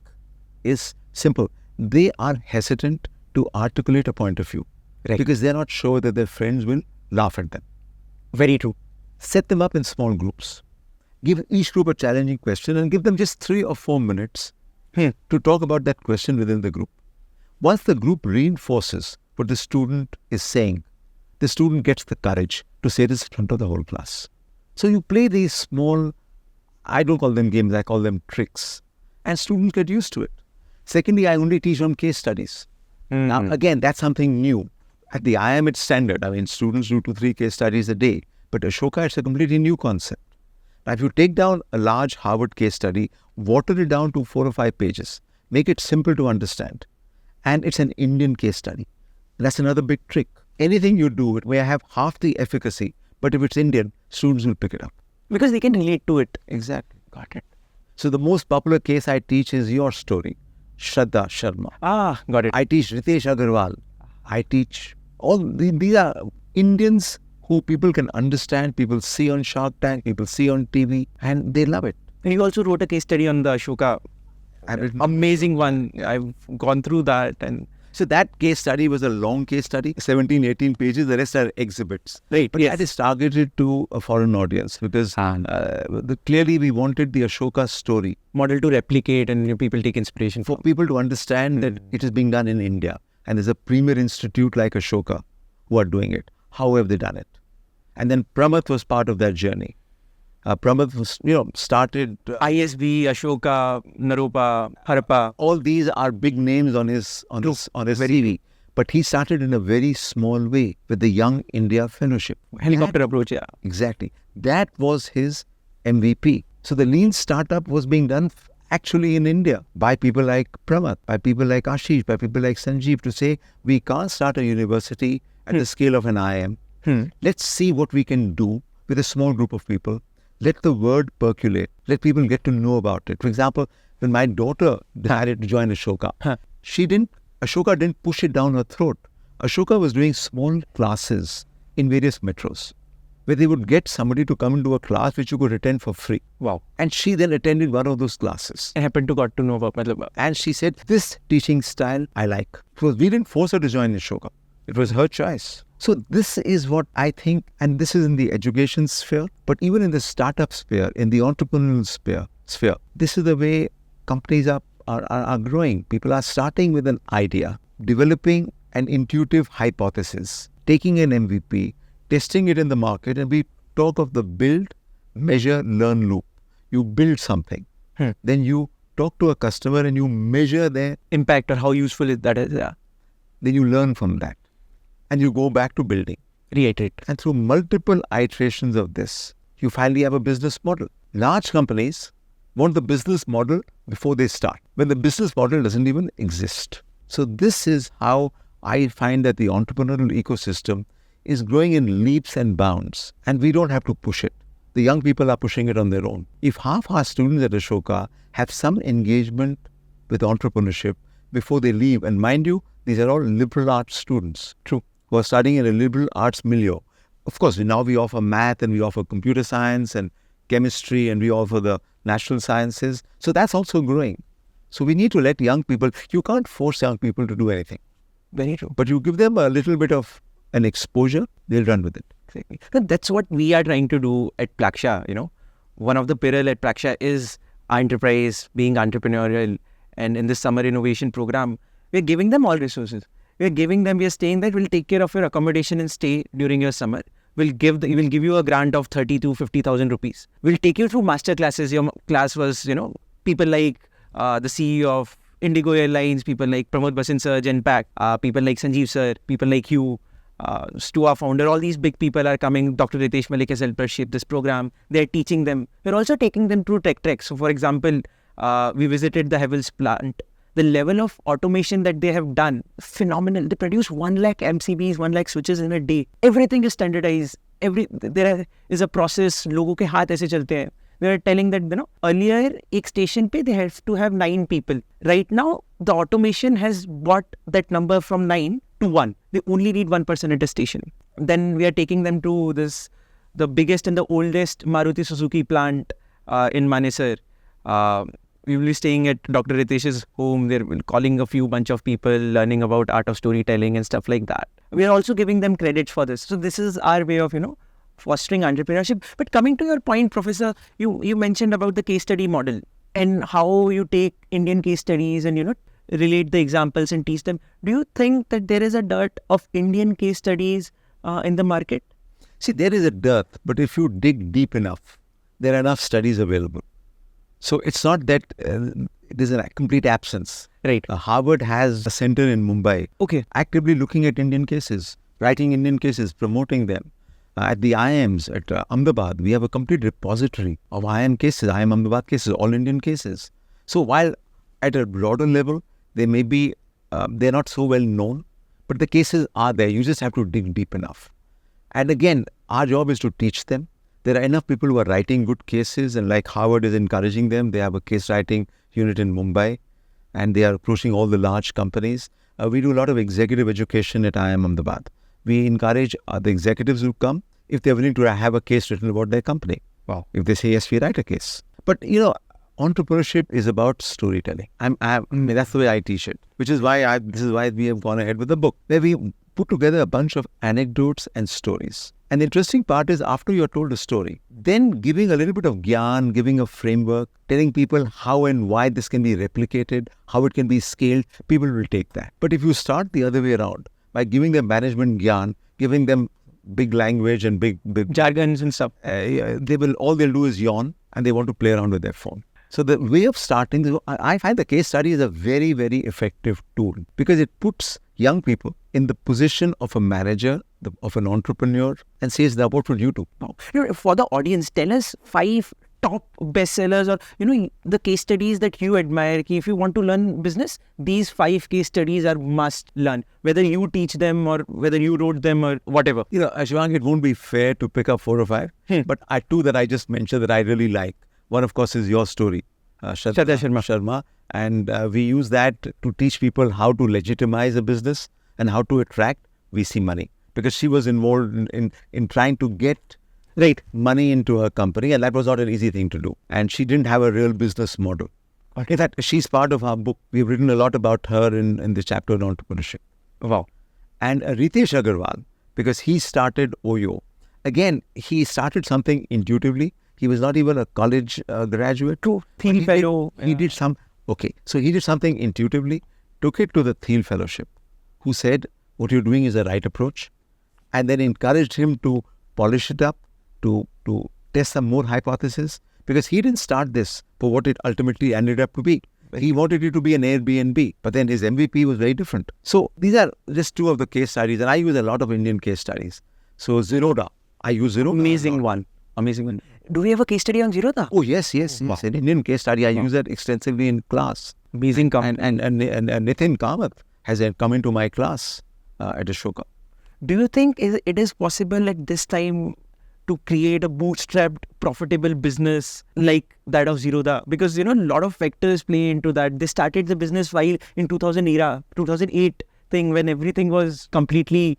is simple. They are hesitant to articulate a point of view. Right. Because they're not sure that their friends will laugh at them. Very true. Set them up in small groups. Give each group a challenging question and give them just 3 or 4 minutes to talk about that question within the group. Once the group reinforces what the student is saying, the student gets the courage to say this in front of the whole class. So you play these small, I don't call them games, I call them tricks. And students get used to it. Secondly, I only teach on case studies. Now, again, that's something new. At the IIM, it's standard. I mean, students do 2-3 case studies a day. But Ashoka, it's a completely new concept. Now, if you take down a large Harvard case study, water it down to 4 or 5 pages, make it simple to understand. And it's an Indian case study. That's another big trick. Anything you do, it may have half the efficacy, but if it's Indian, students will pick it up. Because they can relate to it. Exactly. Got it. So the most popular case I teach is your story, Shraddha Sharma. Got it. I teach Ritesh Agarwal. I teach all these are Indians who people can understand, people see on Shark Tank, people see on TV, and they love it. And you also wrote a case study on the Ashoka. Amazing one. I've gone through that. And so that case study was a long case study, 17, 18 pages. The rest are exhibits. Right. But that is targeted to a foreign audience because clearly we wanted the Ashoka story. Model to replicate and people take inspiration For people to understand that it is being done in India. And there's a premier institute like Ashoka who are doing it. How have they done it? And then Pramath was part of that journey. Pramath was, started... ISB, Ashoka, Naropa, Harappa. All these are big names on his CV. But he started in a very small way with the Young India Fellowship. Helicopter approach, yeah. Exactly. That was his MVP. So the lean startup was being done actually in India by people like Pramad, by people like Ashish, by people like Sanjeev to say, we can't start a university at the scale of an IIM. Let's see what we can do with a small group of people. Let the word percolate. Let people get to know about it. For example, when my daughter decided to join Ashoka, Ashoka didn't push it down her throat. Ashoka was doing small classes in various metros where they would get somebody to come into a class which you could attend for free. Wow. And she then attended one of those classes. I happened to got to know about matlab. And she said, this teaching style I like. Because we didn't force her to join Ashoka. It was her choice. So this is what I think, and this is in the education sphere, but even in the startup sphere, in the entrepreneurial sphere, this is the way companies are growing. People are starting with an idea, developing an intuitive hypothesis, taking an MVP, testing it in the market, and we talk of the build, measure, learn loop. You build something, then you talk to a customer and you measure their impact or how useful that is. Yeah. Then you learn from that. And you go back to building. Reiterate. And through multiple iterations of this, you finally have a business model. Large companies want the business model before they start, when the business model doesn't even exist. So this is how I find that the entrepreneurial ecosystem is growing in leaps and bounds, and we don't have to push it. The young people are pushing it on their own. If half our students at Ashoka have some engagement with entrepreneurship before they leave, and mind you, these are all liberal arts students. True. Who are studying in a liberal arts milieu. Of course, now we offer math and we offer computer science and chemistry and we offer the natural sciences. So that's also growing. So we need to let young people, you can't force young people to do anything. Very true. But you give them a little bit of an exposure, they'll run with it. Exactly. So that's what we are trying to do at Plaksha. One of the pillars at Plaksha is enterprise, being entrepreneurial. And in this summer innovation program, we're giving them all resources. We are staying there, we'll take care of your accommodation and stay during your summer. We'll give you a grant of 30 to 50,000 rupees. We'll take you through master classes. Your class was, people like the CEO of Indigo Airlines, people like Pramod Basin Sir, Genpact, people like Sanjeev Sir, people like you, Stu, our founder. All these big people are coming. Dr. Ritesh Malik has helped us shape this program. They're teaching them. We're also taking them through tech treks. So for example, we visited the Havells plant. The level of automation that they have done, phenomenal. They produce 1 lakh MCBs, 1 lakh switches in a day. Everything is standardized. There is a process. Logo ke haath aise chalte hain. We are telling that, earlier, ek station pe they have to have 9 people. Right now, the automation has brought that number from 9 to 1. They only need 1 person at a station. Then we are taking them to the biggest and the oldest Maruti Suzuki plant in Manesar. We will be staying at Dr. Ritesh's home. They're calling a few bunch of people, learning about art of storytelling and stuff like that. We are also giving them credit for this. So this is our way of, fostering entrepreneurship. But coming to your point, Professor, you mentioned about the case study model and how you take Indian case studies and, relate the examples and teach them. Do you think that there is a dearth of Indian case studies in the market? See, there is a dearth, but if you dig deep enough, there are enough studies available. So it's not that it is a complete absence. Right. Harvard has a center in Mumbai. Okay. Actively looking at Indian cases, writing Indian cases, promoting them. At the IIMs at Ahmedabad, we have a complete repository of IIM cases, IIM Ahmedabad cases, all Indian cases. So while at a broader level, they may be, they're not so well known, but the cases are there. You just have to dig deep enough. And again, our job is to teach them. There are enough people who are writing good cases, and like Harvard is encouraging them. They have a case writing unit in Mumbai, and they are approaching all the large companies. We do a lot of executive education at IIM Ahmedabad. We encourage the executives who come if they're willing to have a case written about their company. Wow. If they say, yes, we write a case. But, entrepreneurship is about storytelling. That's the way I teach it, which is why this is why we have gone ahead with the book, where we put together a bunch of anecdotes and stories. And the interesting part is after you're told a story, then giving a little bit of gyan, giving a framework, telling people how and why this can be replicated, how it can be scaled, people will take that. But if you start the other way around, by giving them management gyan, giving them big language and big jargons and stuff, all they'll do is yawn and they want to play around with their phone. So the way of starting, I find the case study is a very, very effective tool because it puts young people in the position of a manager, of an entrepreneur, and says, now what would you do? Wow. For the audience, tell us 5 top bestsellers or, the case studies that you admire. If you want to learn business, these 5 case studies are must learn, whether you teach them or whether you wrote them or whatever. Ashwang, it won't be fair to pick up 4 or 5, but two that I just mentioned that I really like. One, of course, is your story, Shraddha Sharma. And we use that to teach people how to legitimize a business and how to attract VC money. Because she was involved in trying to get money into her company, and that was not an easy thing to do. And she didn't have a real business model. In fact, she's part of our book. We've written a lot about her in the chapter on entrepreneurship. Wow. And Ritesh Agarwal, because he started OYO. Again, he started something intuitively. He was not even a college graduate. True. Thiel Fellow. He did something intuitively, took it to the Thiel Fellowship, who said, what you're doing is the right approach, and then encouraged him to polish it up, to test some more hypotheses, because he didn't start this for what it ultimately ended up to be. He wanted it to be an Airbnb, but then his MVP was very different. So these are just 2 of the case studies, and I use a lot of Indian case studies. So Zerodha, I use Zerodha. Amazing one. Do we have a case study on Zerodha? Oh, yes. Wow. An Indian case study. I use that extensively in class. Amazing company. And Nitin Kamath has come into my class at Ashoka. Do you think it is possible at this time to create a bootstrapped, profitable business like that of Zerodha? Because, a lot of factors play into that. They started the business while in 2008 thing when everything was completely,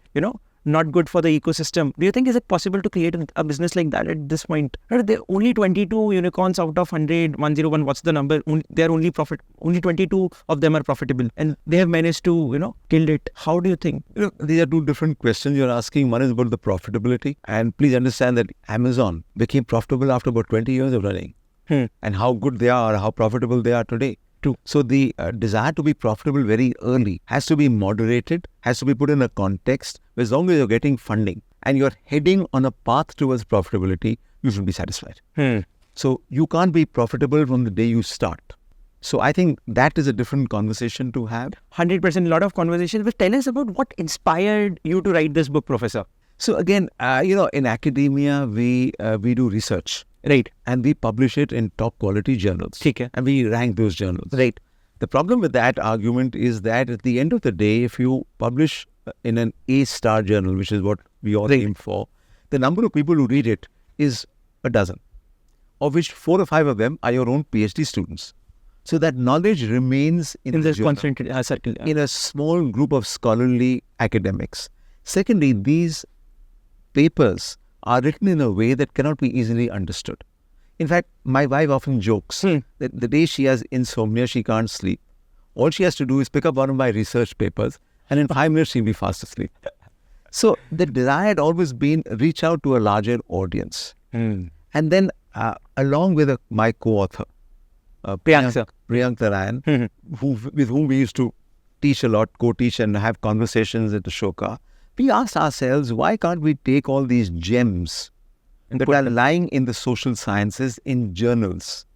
not good for the ecosystem. Do you think is it possible to create a business like that at this point? There are only 22 unicorns out of 101. What's the number? They are only 22 of them are profitable, and they have managed to kill it. How do you think? These are 2 different questions you're asking. One is about the profitability, and please understand that Amazon became profitable after about 20 years of running, and how good they are, how profitable they are today. True. So the desire to be profitable very early has to be moderated, has to be put in a context. As long as you're getting funding and you're heading on a path towards profitability, you should be satisfied. So you can't be profitable from the day you start. So I think that is a different conversation to have. 100%, a lot of conversations. But tell us about what inspired you to write this book, Professor. So again, in academia, we do research. Right. And we publish it in top quality journals. Okay. And we rank those journals. Right. The problem with that argument is that at the end of the day, if you publish in an A-star journal, which is what we all aim for, the number of people who read it is a dozen, of which 4 or 5 of them are your own PhD students. So that knowledge remains in this concentrated circle. In a small group of scholarly academics. Secondly, these papers are written in a way that cannot be easily understood. In fact, my wife often jokes that the day she has insomnia, she can't sleep. All she has to do is pick up one of my research papers, and in 5 minutes she'll be fast asleep. So the desire had always been reach out to a larger audience. And then along with my co-author, Priyank Narayan, with whom we used to teach a lot, co-teach and have conversations at Ashoka, we asked ourselves, why can't we take all these gems that are lying in the social sciences in journals,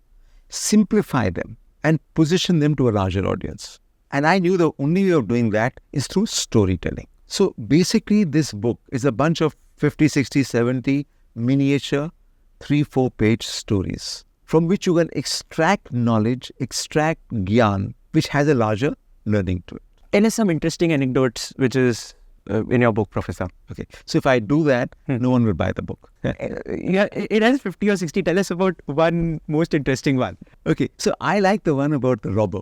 simplify them and position them to a larger audience? And I knew the only way of doing that is through storytelling. So basically this book is a bunch of 50, 60, 70 miniature 3-4 page stories from which you can extract knowledge, extract gyan, which has a larger learning to it. Tell us some interesting anecdotes which is in your book, Professor. Okay. So if I do that, no one will buy the book. Yeah, it has 50 or 60. Tell us about one most interesting one. Okay. So I like the one about the robber.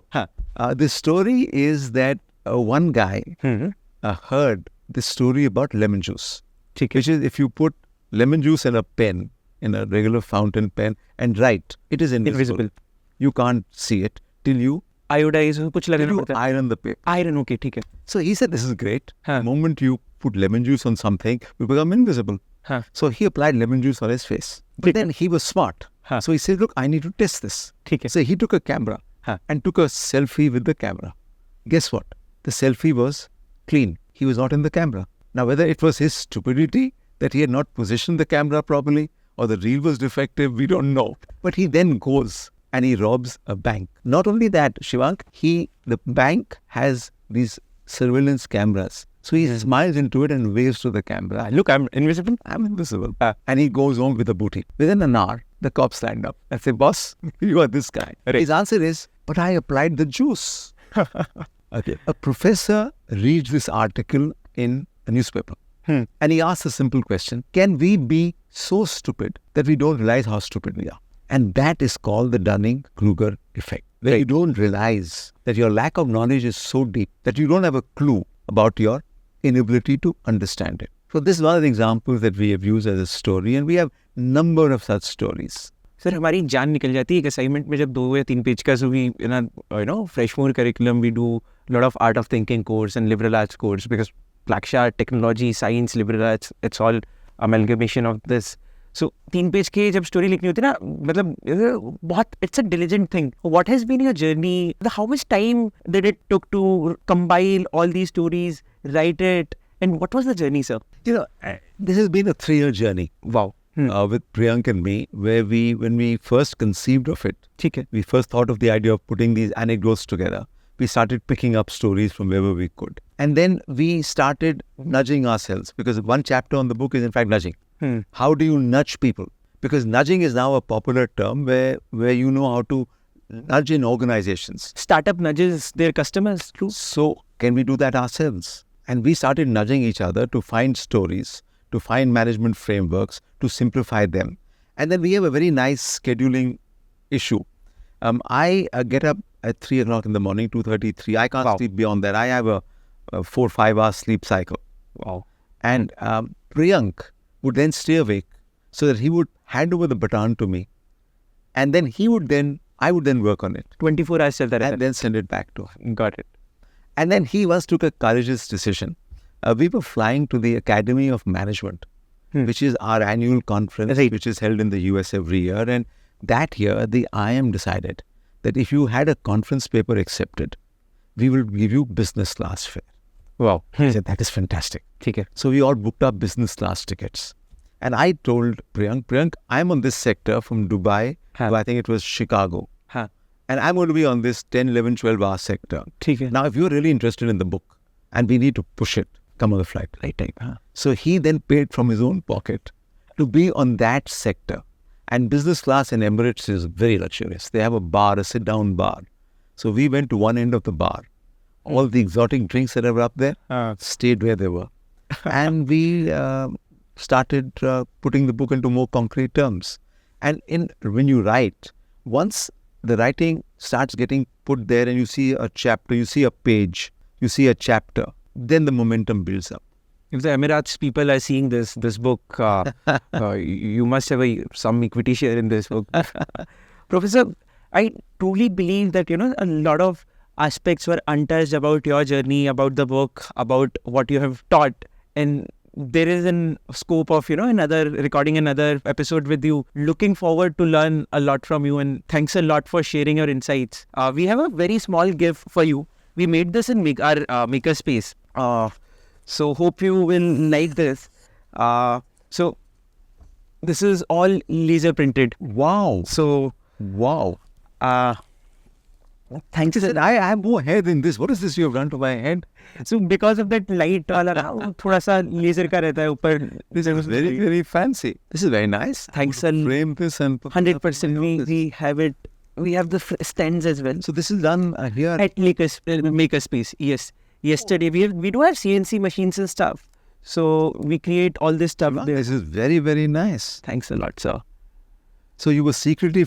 The story is that one guy heard the story about lemon juice. Which is if you put lemon juice in a pen, in a regular fountain pen, and write, it is invisible. You can't see it till you iodized कुछ लगाना you पड़ता है. iron the paper. Iron, okay, ठीक है. So he said, this is great. The moment you put lemon juice on something, you become invisible. So he applied lemon juice on his face. But then he was smart. So he said, look, I need to test this. So he took a camera and took a selfie with the camera. Guess what? The selfie was clean. He was not in the camera. Now, whether it was his stupidity that he had not positioned the camera properly or the reel was defective, we don't know. But he then goes and he robs a bank. Not only that, Shivank, the bank has these surveillance cameras. So he smiles into it and waves to the camera. Look, I'm invisible. I'm invisible. And he goes home with the booty. Within an hour, the cops stand up and say, boss, you are this guy. Right. His answer is, but I applied the juice. Okay. A professor reads this article in a newspaper. And he asks a simple question. Can we be so stupid that we don't realize how stupid we are? And that is called the Dunning-Kruger effect. Where you don't realize that your lack of knowledge is so deep that you don't have a clue about your inability to understand it. So this is one of the examples that we have used as a story, and we have number of such stories. Sir, हमारी जान निकल जाती है एक assignment में जब 2 या 3 page का so we freshmore curriculum we do a lot of art of thinking course and liberal arts course because Plaksha, technology, science, liberal arts, it's all amalgamation of this. So 3 page के जब story लिखनी होती है ना मतलब बहुत it's a diligent thing. What has been your journey? How much time did it took to compile all these stories, write it, and what was the journey, sir? This has been a 3-year journey. Wow. With Priyank and me, where when we first conceived of it, we first thought of the idea of putting these anecdotes together. We started picking up stories from wherever we could. And then we started nudging ourselves because one chapter on the book is in fact nudging. How do you nudge people? Because nudging is now a popular term where you know how to nudge in organizations. Startup nudges their customers too. So can we do that ourselves? And we started nudging each other to find stories, to find management frameworks, to simplify them. And then we have a very nice scheduling issue. I get up at 3 o'clock in the morning, 2:33. I can't sleep beyond that. I have a 4-5 hour sleep cycle. Wow. And Priyank would then stay awake so that he would hand over the baton to me. And then I would then work on it. 24 hours chalta rehta. And then send it back to him. Got it. And then he once took a courageous decision. We were flying to the Academy of Management, which is our annual conference, which is held in the US every year. And that year, the IIM decided that if you had a conference paper accepted, we will give you business class fare. Wow. He said, that is fantastic. Okay. So we all booked our business class tickets. And I told Priyank, I'm on this sector from Dubai to I think it was Chicago. And I'm going to be on this 10, 11, 12 hour sector. Now, if you're really interested in the book and we need to push it, come on the flight. Right time. So he then paid from his own pocket to be on that sector. And business class in Emirates is very luxurious. They have a bar, a sit-down bar. So we went to one end of the bar. All the exotic drinks that were up there stayed where they were. And we started putting the book into more concrete terms. And when you write, once the writing starts getting put there and you see a chapter, you see a page, you see a chapter, then the momentum builds up. If the Emirates people are seeing this book, you must have some equity share in this book. Professor, I truly believe that, a lot of aspects were untouched about your journey, about the book, about what you have taught. And there is a scope of, recording another episode with you. Looking forward to learn a lot from you. And thanks a lot for sharing your insights. We have a very small gift for you. We made this in our makerspace. So hope you will like this. So this is all laser printed. Wow. So, wow. Thanks. I have more hair than this. What is this you have done to my head? So because of that light, thoda sa laser ka rehta hai upar. This is very, very fancy. This is very nice. Thanks a lot. Frame this and 100%. We have it. We have the stands as well. So this is done here at Makerspace. Yes. Yesterday we do have CNC machines and stuff. So we create all this stuff there. This is very, very nice. Thanks a lot, sir. So you were secretly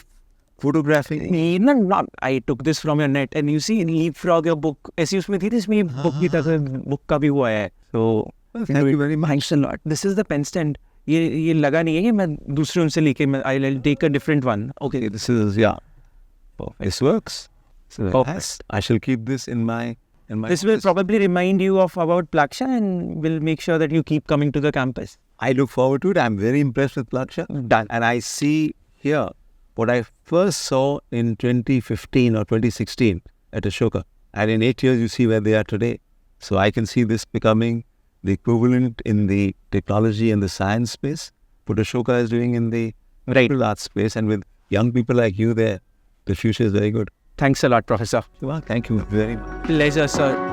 photographing? No, I took this from your net, and you see, leapfrog your book. ऐसी उसमें थी इसमें book की तरह book का भी हुआ है. So thank you very much. Thanks a lot. This is the pen stand. ये लगा नहीं है कि मैं दूसरे उनसे लेके I'll take a different one. Okay. This is this works. So I shall keep this in my. This will probably remind you about Plaksha and will make sure that you keep coming to the campus. I look forward to it. I'm very impressed with Plaksha. Done. And I see here what I first saw in 2015 or 2016 at Ashoka. And in 8 years, you see where they are today. So I can see this becoming the equivalent in the technology and the science space, what Ashoka is doing in the arts space. And with young people like you there, the future is very good. Thanks a lot, Professor. Well, thank you very much. Pleasure, sir.